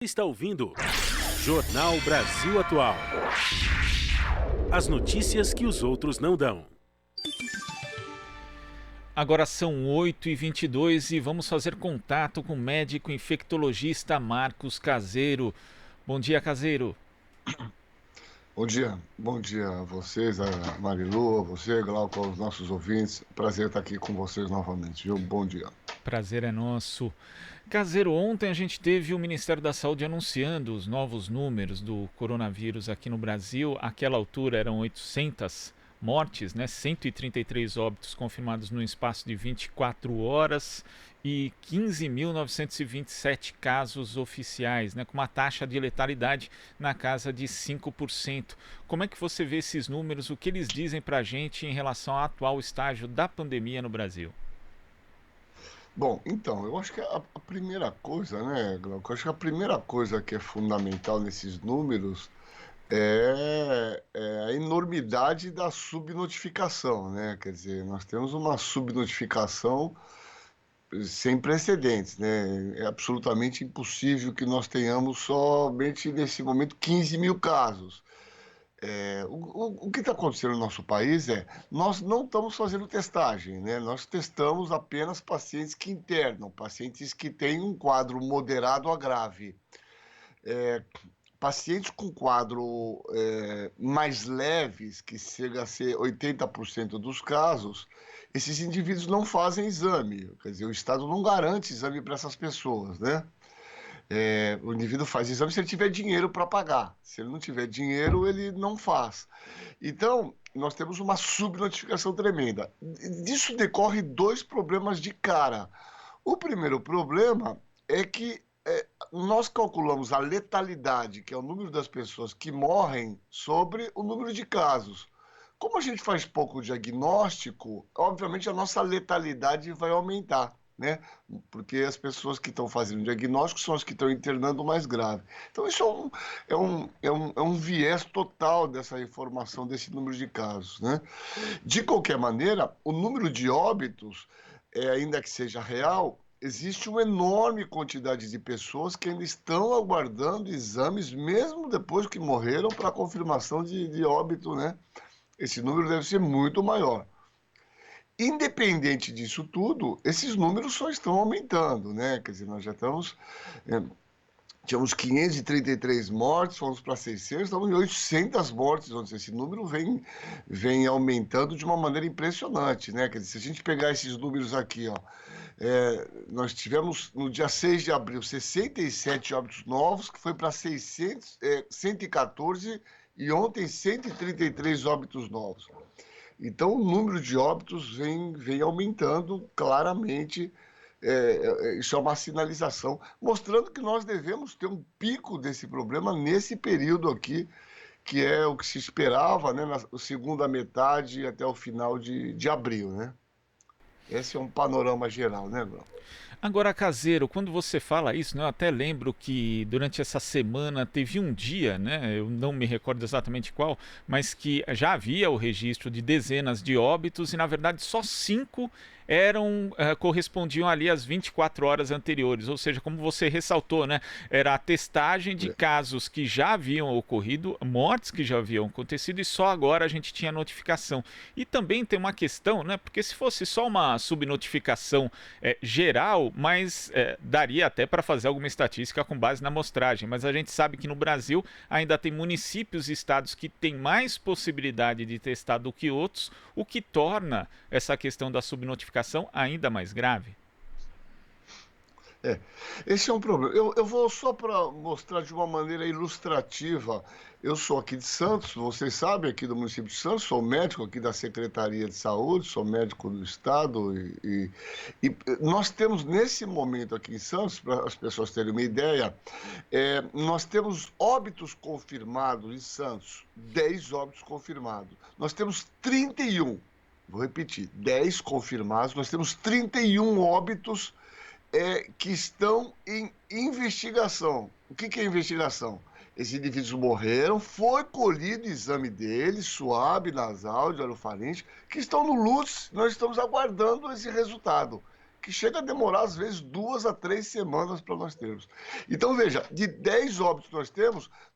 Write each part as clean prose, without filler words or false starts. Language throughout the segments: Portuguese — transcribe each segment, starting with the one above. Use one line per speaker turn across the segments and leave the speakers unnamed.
Está ouvindo Jornal Brasil Atual. As notícias que os outros não dão.
Agora são 8h22 e vamos fazer contato com o médico infectologista Marcos Caseiro. Bom dia, Caseiro.
Bom dia a vocês, a Marilu, a você, Glauco, aos nossos ouvintes. Prazer estar aqui com vocês novamente, viu? Bom dia.
Prazer é nosso. Caseiro, ontem a gente teve o Ministério da Saúde anunciando os novos números do coronavírus aqui no Brasil. Àquela altura eram 800 mortes, né? 133 óbitos confirmados no espaço de 24 horas e 15.927 casos oficiais, né? Com uma taxa de letalidade na casa de 5%. Como é que você vê esses números? O que eles dizem para a gente em relação ao atual estágio da pandemia no Brasil?
Bom, então, eu acho que a primeira coisa, né, Glauco? Eu acho que a primeira coisa que é fundamental nesses números é a enormidade da subnotificação, né? Quer dizer, nós temos uma subnotificação sem precedentes, né? É absolutamente impossível que nós tenhamos somente nesse momento 15 mil casos. O que está acontecendo no nosso país nós não estamos fazendo testagem, né? Nós testamos apenas pacientes que internam, pacientes que têm um quadro moderado a grave. Pacientes com quadro mais leves, que chega a ser 80% dos casos, esses indivíduos não fazem exame, quer dizer, o Estado não garante exame para essas pessoas, né? O indivíduo faz exame se ele tiver dinheiro para pagar. Se ele não tiver dinheiro, ele não faz. Então, nós temos uma subnotificação tremenda. Disso decorre dois problemas de cara. O primeiro problema é que nós calculamos a letalidade, que é o número das pessoas que morrem, sobre o número de casos. Como a gente faz pouco diagnóstico, obviamente a nossa letalidade vai aumentar, né? Porque as pessoas que estão fazendo diagnóstico são as que estão internando mais grave. Então, isso é um viés total dessa informação, desse número de casos, né? De qualquer maneira, o número de óbitos, ainda que seja real, existe uma enorme quantidade de pessoas que ainda estão aguardando exames, mesmo depois que morreram, para confirmação de óbito, né? Esse número deve ser muito maior. Independente disso tudo, esses números só estão aumentando, né? Quer dizer, nós já estamos... tínhamos 533 mortes, fomos para 600, estamos em 800 mortes. Esse número vem aumentando de uma maneira impressionante, né? Quer dizer, se a gente pegar esses números aqui, ó, nós tivemos no dia 6 de abril 67 óbitos novos, que foi para 114, e ontem 133 óbitos novos. Então, o número de óbitos vem aumentando claramente. Isso é uma sinalização, mostrando que nós devemos ter um pico desse problema nesse período aqui, que é o que se esperava, né, na segunda metade até o final de abril, né? Esse é um panorama geral, né, Bruno?
Agora, Caseiro, quando você fala isso, né, eu até lembro que durante essa semana teve um dia, né, eu não me recordo exatamente qual, mas que já havia o registro de dezenas de óbitos e, na verdade, só 5 correspondiam ali às 24 horas anteriores, ou seja, como você ressaltou, né, era a testagem de casos que já haviam ocorrido, mortes que já haviam acontecido, e só agora a gente tinha notificação. E também tem uma questão, né, porque se fosse só uma subnotificação geral, mas daria até para fazer alguma estatística com base na amostragem, mas a gente sabe que no Brasil ainda tem municípios e estados que têm mais possibilidade de testar do que outros, o que torna essa questão da subnotificação ainda mais grave.
Esse é um problema. Eu vou só para mostrar de uma maneira ilustrativa. Eu sou aqui de Santos, vocês sabem, aqui do município de Santos, sou médico aqui da Secretaria de Saúde, sou médico do Estado e nós temos nesse momento aqui em Santos, para as pessoas terem uma ideia, nós temos óbitos confirmados em Santos, 10 óbitos confirmados. Nós temos 31, vou repetir, 10 confirmados, nós temos 31 óbitos que estão em investigação. O que é investigação? Esses indivíduos morreram, foi colhido o exame deles, suave, nasal, de orofaringe, que estão no LUTS, nós estamos aguardando esse resultado, que chega a demorar, às vezes, 2 a 3 semanas para nós termos. Então, veja, de 10 óbitos que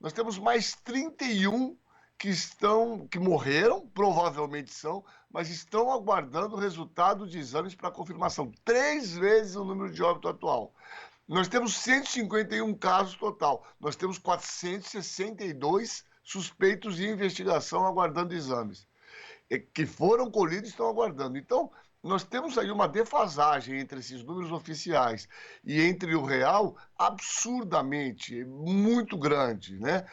nós temos mais 31 que morreram, provavelmente são, mas estão aguardando o resultado de exames para confirmação. 3 vezes o número de óbito atual. Nós temos 151 casos total. Nós temos 462 suspeitos de investigação aguardando exames, que foram colhidos e estão aguardando. Então, nós temos aí uma defasagem entre esses números oficiais e entre o real absurdamente, muito grande, né?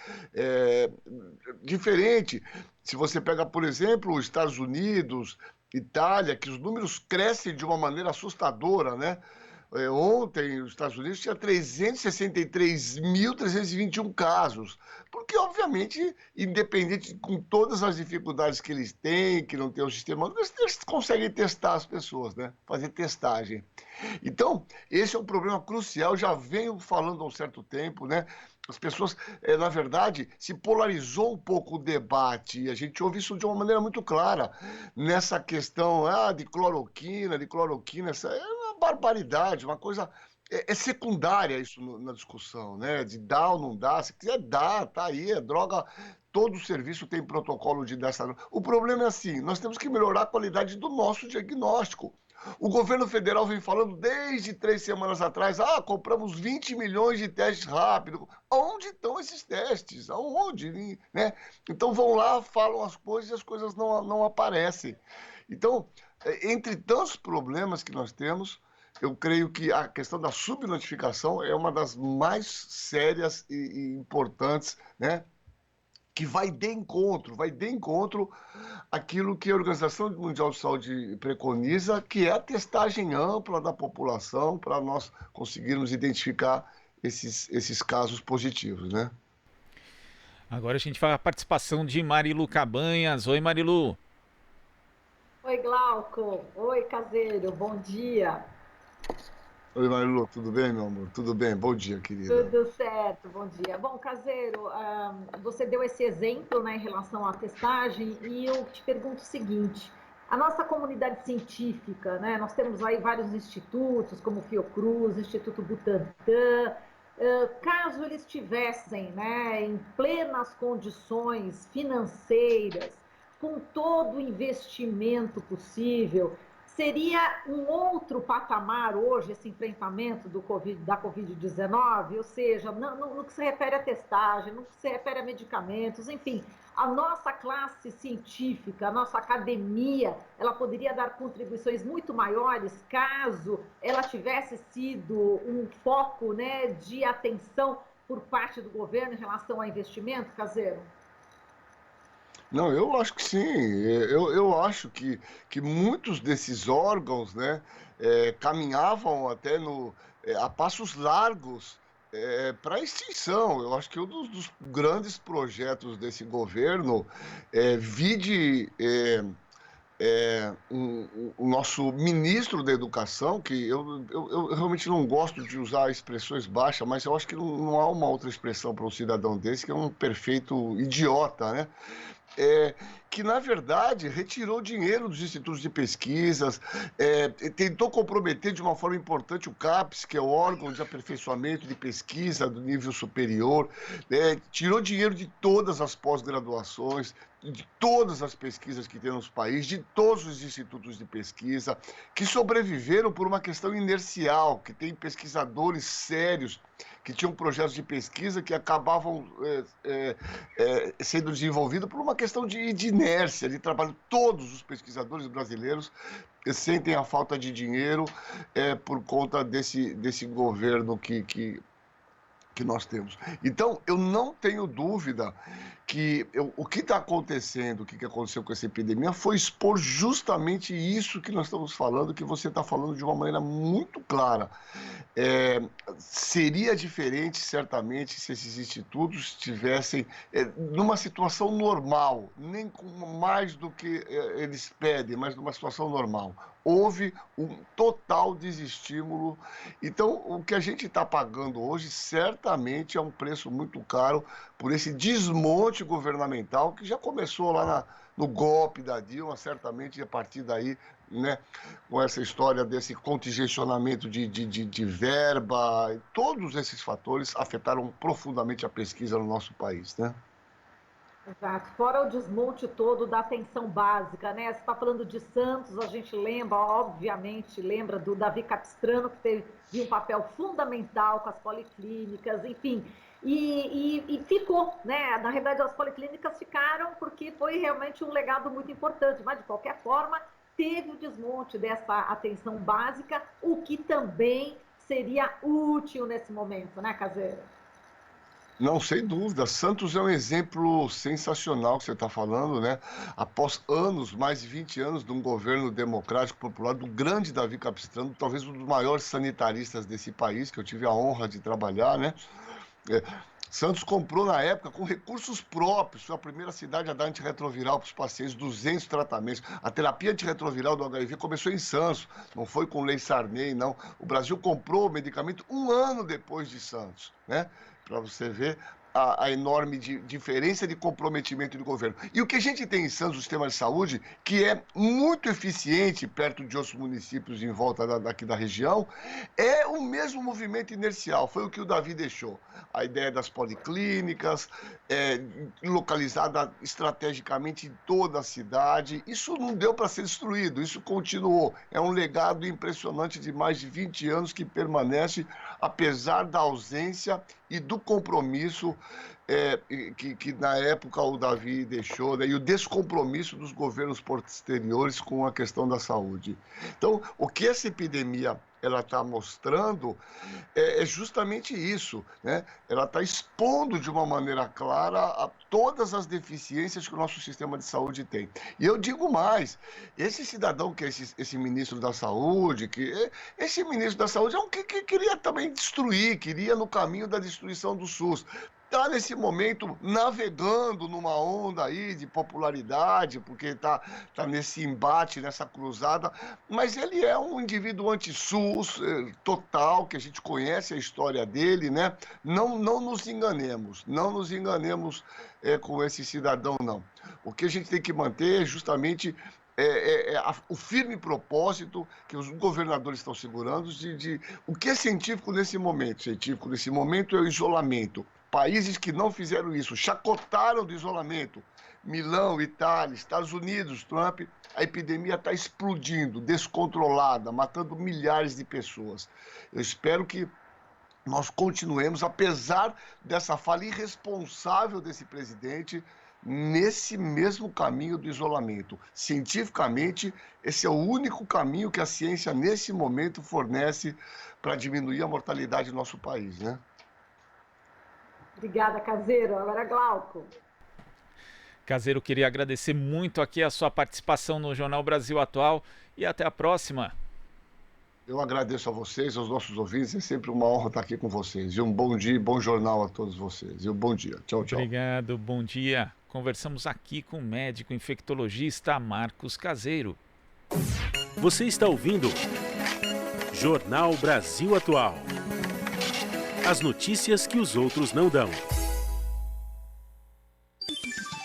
Diferente, se você pega, por exemplo, os Estados Unidos, Itália, que os números crescem de uma maneira assustadora, né? Ontem, os Estados Unidos tinha 363.321 casos, porque, obviamente, independente, com todas as dificuldades que eles têm, que não tem o sistema, eles conseguem testar as pessoas, né? Fazer testagem. Então, esse é um problema crucial, já venho falando há um certo tempo, né? As pessoas, na verdade, se polarizou um pouco o debate, e a gente ouve isso de uma maneira muito clara, nessa questão de cloroquina, essa é uma barbaridade, uma coisa... É secundária isso na discussão, né? De dar ou não dar, se quiser dar, tá aí, é droga, todo serviço tem protocolo de dar essa droga. O problema é assim, nós temos que melhorar a qualidade do nosso diagnóstico. O governo federal vem falando desde 3 semanas atrás, compramos 20 milhões de testes rápidos. Onde estão esses testes? Aonde? Né? Então vão lá, falam as coisas e as coisas não aparecem. Então, entre tantos problemas que nós temos, eu creio que a questão da subnotificação é uma das mais sérias e importantes, né? Que vai de encontro àquilo que a Organização Mundial de Saúde preconiza, que é a testagem ampla da população para nós conseguirmos identificar esses casos positivos, né?
Agora a gente vai a participação de Marilu Cabanhas. Oi, Marilu.
Oi, Glauco. Oi, Caseiro. Bom dia.
Oi, Marilu, tudo bem, meu amor? Tudo bem? Bom dia, querida.
Tudo certo, bom dia. Bom, Caseiro, você deu esse exemplo, né, em relação à testagem e eu te pergunto o seguinte: a nossa comunidade científica, né, nós temos aí vários institutos, como o Fiocruz, Instituto Butantan, caso eles tivessem, né, em plenas condições financeiras, com todo o investimento possível, seria um outro patamar hoje esse enfrentamento da Covid-19, ou seja, no que se refere à testagem, no que se refere a medicamentos, enfim, a nossa classe científica, a nossa academia, ela poderia dar contribuições muito maiores caso ela tivesse sido um foco, né, de atenção por parte do governo em relação a investimento, Caseiro?
Não, eu acho que sim. Eu acho que muitos desses órgãos, né, caminhavam até a passos largos para a extinção. Eu acho que um dos grandes projetos desse governo vide o nosso ministro da Educação, que eu realmente não gosto de usar expressões baixas, mas eu acho que não há uma outra expressão para um cidadão desse, que é um perfeito idiota, né? Que, na verdade, retirou dinheiro dos institutos de pesquisas, tentou comprometer de uma forma importante o CAPES, que é o órgão de aperfeiçoamento de pesquisa do nível superior, tirou dinheiro de todas as pós-graduações, de todas as pesquisas que tem nos países, de todos os institutos de pesquisa, que sobreviveram por uma questão inercial, que tem pesquisadores sérios, que tinham projetos de pesquisa que acabavam sendo desenvolvidos por uma questão de inércia, de trabalho. Todos os pesquisadores brasileiros sentem a falta de dinheiro por conta desse governo que nós temos. Então, eu não tenho dúvida que o que está acontecendo, o que aconteceu com essa epidemia, foi expor justamente isso que nós estamos falando, que você está falando de uma maneira muito clara. Seria diferente, certamente, se esses institutos estivessem numa situação normal, nem com mais do que eles pedem, mas numa situação normal. houve um total desestímulo. Então, o que a gente está pagando hoje certamente é um preço muito caro por esse desmonte governamental que já começou lá no golpe da Dilma, certamente a partir daí, né, com essa história desse contingencionamento de verba, todos esses fatores afetaram profundamente a pesquisa no nosso país, né?
Exato. Fora o desmonte todo da atenção básica, né? Você está falando de Santos, a gente lembra, obviamente, lembra do Davi Capistrano, que teve um papel fundamental com as policlínicas, enfim. E ficou, né? Na realidade, as policlínicas ficaram porque foi realmente um legado muito importante, mas de qualquer forma, teve o desmonte dessa atenção básica, o que também seria útil nesse momento, né, Caseiro?
Não, sem dúvida. Santos é um exemplo sensacional que você está falando, né? Após anos, mais de 20 anos, de um governo democrático popular, do grande Davi Capistrano, talvez um dos maiores sanitaristas desse país, que eu tive a honra de trabalhar, né? Santos comprou na época com recursos próprios, foi a primeira cidade a dar antirretroviral para os pacientes, 200 tratamentos. A terapia antirretroviral do HIV começou em Santos, não foi com Lei Sarney, não. O Brasil comprou o medicamento um ano depois de Santos, né? Para você ver a enorme diferença de comprometimento do governo. E o que a gente tem em Santos, o sistema de saúde, que é muito eficiente perto de outros municípios em volta daqui da região, é o mesmo movimento inercial, foi o que o Davi deixou. A ideia das policlínicas, localizada estrategicamente em toda a cidade, isso não deu para ser destruído, isso continuou. É um legado impressionante de mais de 20 anos que permanece, apesar da ausência e do compromisso que na época o Davi deixou, né, e o descompromisso dos governos posteriores com a questão da saúde. Então, o que essa epidemia ela está mostrando é justamente isso, né? Ela está expondo de uma maneira clara a todas as deficiências que o nosso sistema de saúde tem. E eu digo mais, esse cidadão que é esse ministro da Saúde, esse ministro da Saúde é um que queria também destruir, queria no caminho da destruição do SUS. Está nesse momento navegando numa onda aí de popularidade, porque está nesse embate, nessa cruzada, mas ele é um indivíduo anti-SUS total, que a gente conhece a história dele, né? Não nos enganemos, com esse cidadão, não. O que a gente tem que manter é justamente o firme propósito que os governadores estão segurando o que é científico nesse momento. Científico nesse momento é o isolamento. Países que não fizeram isso, chacotaram do isolamento. Milão, Itália, Estados Unidos, Trump, a epidemia está explodindo, descontrolada, matando milhares de pessoas. Eu espero que nós continuemos, apesar dessa fala irresponsável desse presidente, nesse mesmo caminho do isolamento. Cientificamente, esse é o único caminho que a ciência, nesse momento, fornece para diminuir a mortalidade do nosso país, né?
Obrigada, Caseiro. Agora, Glauco.
Caseiro, queria agradecer muito aqui a sua participação no Jornal Brasil Atual e até a próxima.
Eu agradeço a vocês, aos nossos ouvintes, é sempre uma honra estar aqui com vocês. E um bom dia e bom jornal a todos vocês. E um bom dia. Tchau, tchau.
Obrigado, bom dia. Conversamos aqui com o médico infectologista Marcos Caseiro.
Você está ouvindo Jornal Brasil Atual. As notícias que os outros não dão.